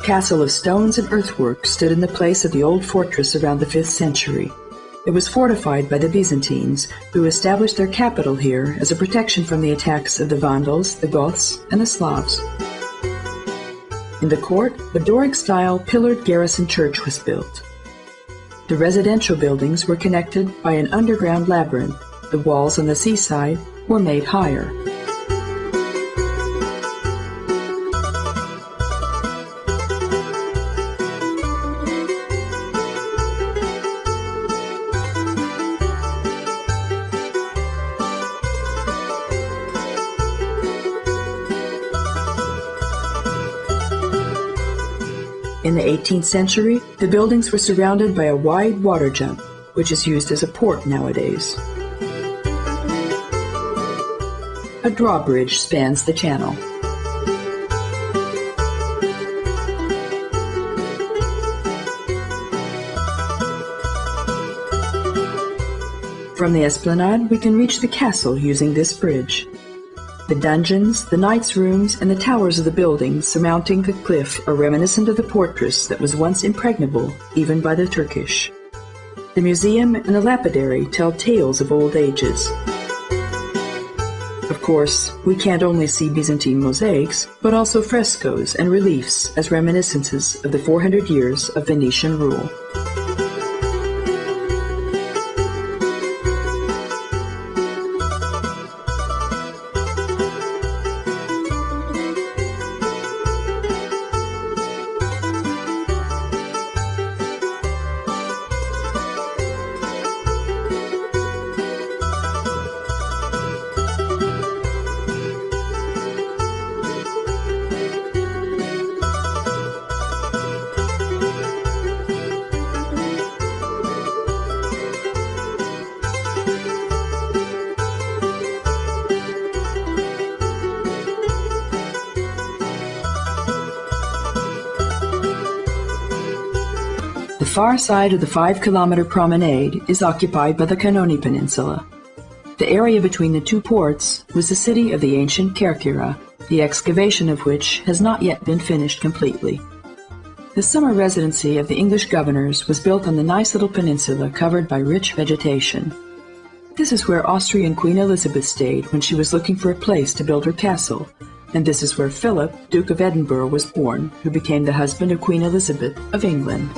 castle of stones and earthwork stood in the place of the old fortress around the 5th century. It was fortified by the Byzantines, who established their capital here as a protection from the attacks of the Vandals, the Goths, and the Slavs. In the court, a Doric-style pillared garrison church was built. The residential buildings were connected by an underground labyrinth. The walls on the seaside were made higher. In the 18th century, the buildings were surrounded by a wide water jump, which is used as a port nowadays. A drawbridge spans the channel. From the esplanade, we can reach the castle using this bridge. The dungeons, the knights' rooms, and the towers of the buildings surmounting the cliff are reminiscent of the fortress that was once impregnable, even by the Turkish. The museum and the lapidary tell tales of old ages. Of course, we can't only see Byzantine mosaics, but also frescoes and reliefs as reminiscences of the 400 years of Venetian rule. The far side of the 5-kilometer promenade is occupied by the Canoni Peninsula. The area between the two ports was the city of the ancient Kerkyra, the excavation of which has not yet been finished completely. The summer residency of the English governors was built on the nice little peninsula covered by rich vegetation. This is where Austrian Queen Elizabeth stayed when she was looking for a place to build her castle, and this is where Philip, Duke of Edinburgh, was born, who became the husband of Queen Elizabeth of England.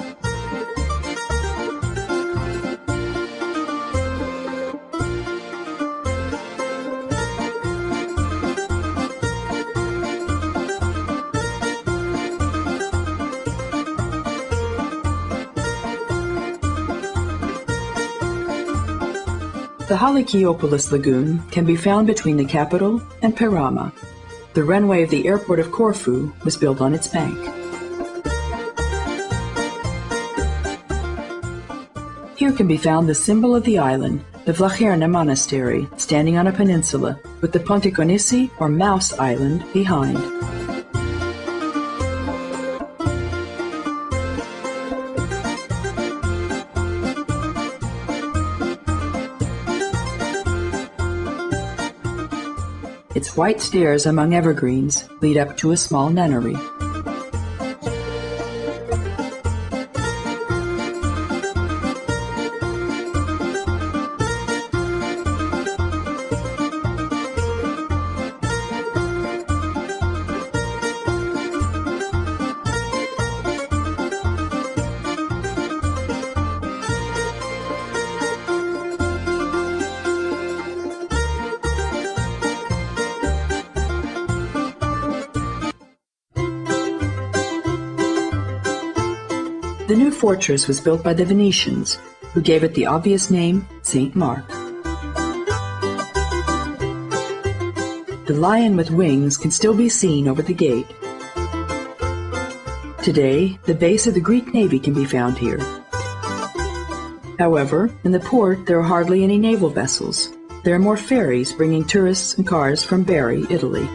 The Halykiopolis Lagoon can be found between the capital and Parama. The runway of the airport of Corfu was built on its bank. Here can be found the symbol of the island, the Vlacherna Monastery, standing on a peninsula, with the Ponte Conissi, or Mouse Island, behind. Its white stairs among evergreens lead up to a small nunnery. The new fortress was built by the Venetians, who gave it the obvious name St. Mark. The lion with wings can still be seen over the gate. Today, the base of the Greek Navy can be found here. However, in the port there are hardly any naval vessels. There are more ferries bringing tourists and cars from Bari, Italy.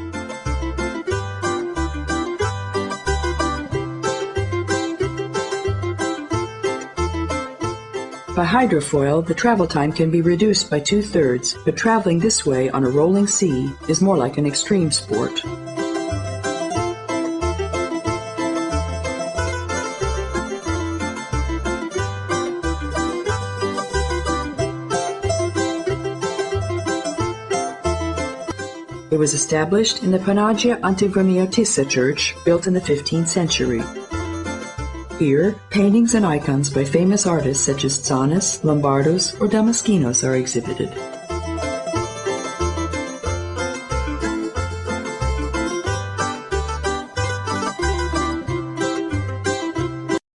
By hydrofoil, the travel time can be reduced by 2/3, but traveling this way on a rolling sea is more like an extreme sport. It was established in the Panagia Antigramiotissa church, built in the 15th century. Here, paintings and icons by famous artists such as Tsanis, Lombardos, or Damaskinos are exhibited.